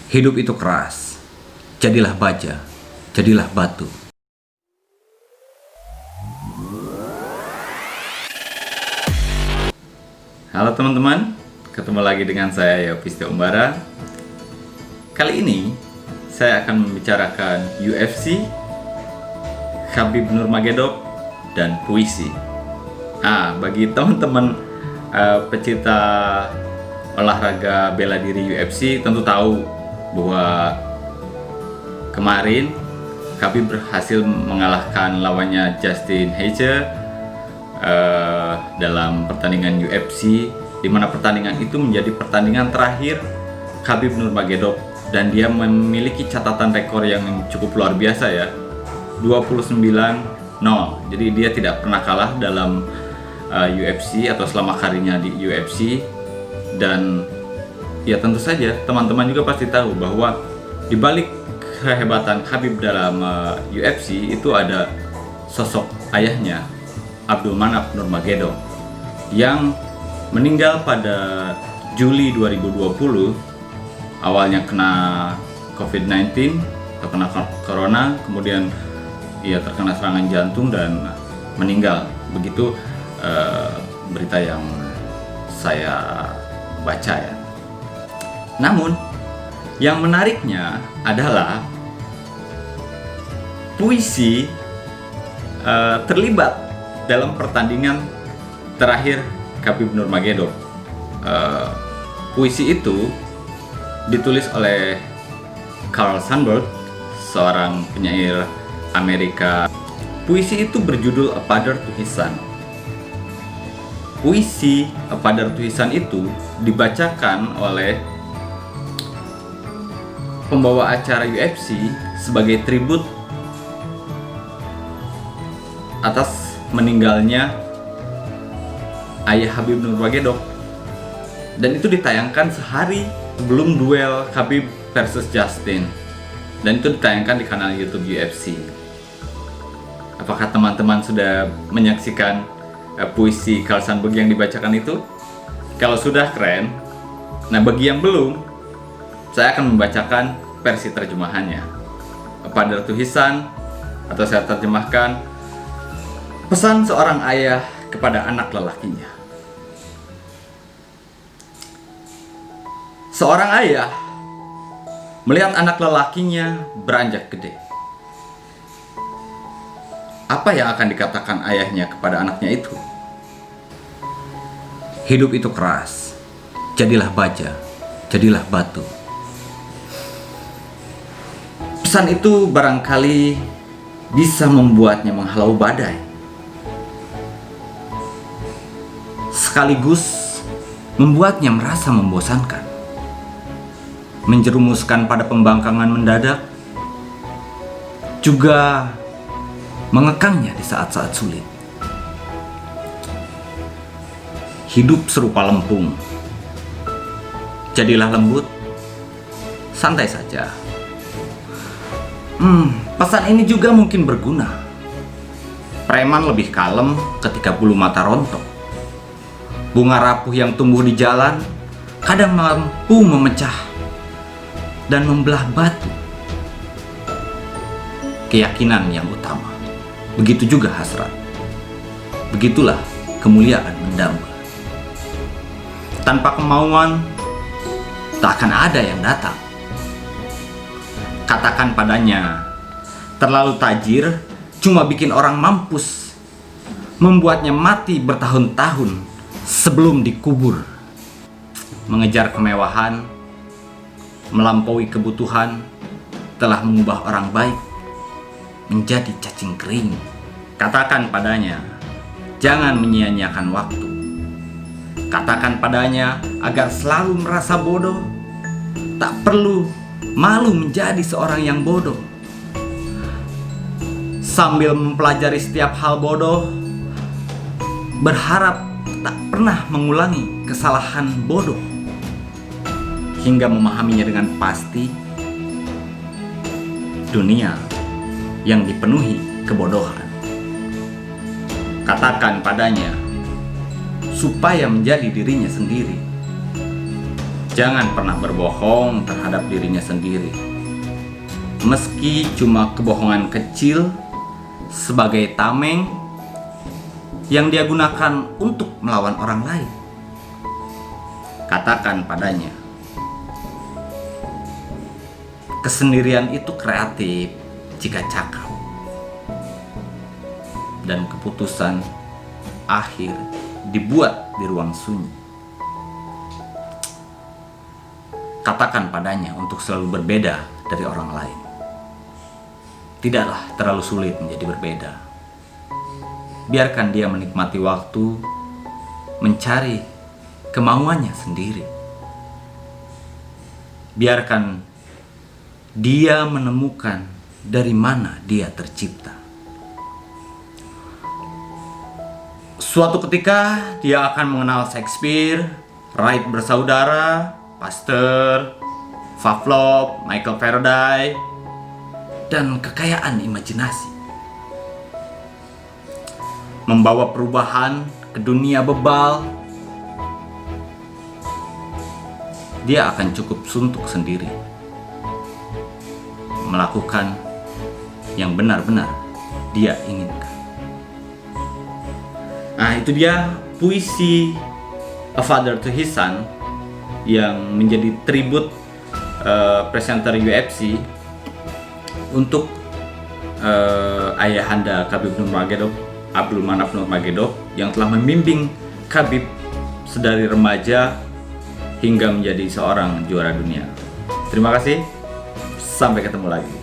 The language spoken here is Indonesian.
Hidup itu keras. Jadilah baja, jadilah batu. Halo teman-teman, ketemu lagi dengan saya Yopis Umbara. Kali ini saya akan membicarakan UFC, Khabib Nurmagomedov, dan puisi. Bagi teman-teman pecinta olahraga bela diri UFC tentu tahu bahwa kemarin Khabib berhasil mengalahkan lawannya Justin Gaethje dalam pertandingan UFC, di mana pertandingan itu menjadi pertandingan terakhir Khabib Nurmagomedov, dan dia memiliki catatan rekor yang cukup luar biasa ya, 29-0. Jadi dia tidak pernah kalah dalam UFC atau selama karirnya di UFC. Dan ya tentu saja teman-teman juga pasti tahu bahwa di balik kehebatan Khabib dalam UFC itu ada sosok ayahnya, Abdulmanap Nurmagomedov, yang meninggal pada Juli 2020. Awalnya kena COVID-19 atau kena corona, kemudian ia terkena serangan jantung dan meninggal. Begitu berita yang saya baca ya. Namun yang menariknya adalah puisi terlibat dalam pertandingan terakhir Khabib Nurmagomedov. Puisi itu ditulis oleh Carl Sandburg, seorang penyair Amerika. Puisi itu berjudul A Father to His Son. Puisi A Father to His Son itu dibacakan oleh pembawa acara UFC sebagai tribut atas meninggalnya ayah Khabib Nurmagomedov, dan itu ditayangkan sehari sebelum duel Khabib versus Justin, dan itu ditayangkan di kanal YouTube UFC. Apakah teman-teman sudah menyaksikan puisi Carl Sandburg yang dibacakan itu? Kalau sudah, keren. Nah, bagi yang belum, saya akan membacakan versi terjemahannya. A Father to His Son, atau saya terjemahkan, pesan seorang ayah kepada anak lelakinya. Seorang ayah melihat anak lelakinya beranjak gede. Apa yang akan dikatakan ayahnya kepada anaknya itu? Hidup itu keras. Jadilah baja, jadilah batu. Pesan itu barangkali bisa membuatnya menghalau badai, sekaligus membuatnya merasa membosankan, menjerumuskan pada pembangkangan mendadak, juga mengekangnya di saat-saat sulit. Hidup serupa lempung. Jadilah lembut, santai saja. Pesan ini juga mungkin berguna. Preman lebih kalem ketika bulu mata rontok. Bunga rapuh yang tumbuh di jalan kadang mampu memecah dan membelah batu. Keyakinan yang utama. Begitu juga hasrat. Begitulah kemuliaan mendamba. Tanpa kemauan, tak akan ada yang datang. Katakan padanya, terlalu tajir cuma bikin orang mampus, membuatnya mati bertahun-tahun sebelum dikubur. Mengejar kemewahan, melampaui kebutuhan, telah mengubah orang baik menjadi cacing kering. Katakan padanya, jangan menyia-nyiakan waktu. Katakan padanya agar selalu merasa bodoh. Tak perlu malu menjadi seorang yang bodoh. Sambil mempelajari setiap hal bodoh, berharap tak pernah mengulangi kesalahan bodoh, hingga memahaminya dengan pasti. Dunia yang dipenuhi kebodohan. Katakan padanya supaya menjadi dirinya sendiri. jangan pernah berbohong terhadap dirinya sendiri. Meski cuma kebohongan kecil sebagai tameng yang dia gunakan untuk melawan orang lain. Katakan padanya, kesendirian itu kreatif jika cakap, dan keputusan akhir dibuat di ruang sunyi. Katakan padanya untuk selalu berbeda dari orang lain. Tidaklah terlalu sulit menjadi berbeda. Biarkan dia menikmati waktu, mencari kemauannya sendiri. Biarkan dia menemukan dari mana dia tercipta. Suatu ketika dia akan mengenal Shakespeare, Wright bersaudara, Pasteur, Pavlov, Michael Faraday, dan kekayaan imajinasi. Membawa perubahan ke dunia bebal, dia akan cukup suntuk sendiri, melakukan yang benar-benar dia inginkan. Nah, itu dia puisi A Father to His Son yang menjadi tribut presenter UFC untuk ayahanda Khabib Nurmagomedov, Abdulmanap Nurmagomedov, yang telah membimbing Khabib sedari remaja hingga menjadi seorang juara dunia. Terima kasih, sampai ketemu lagi.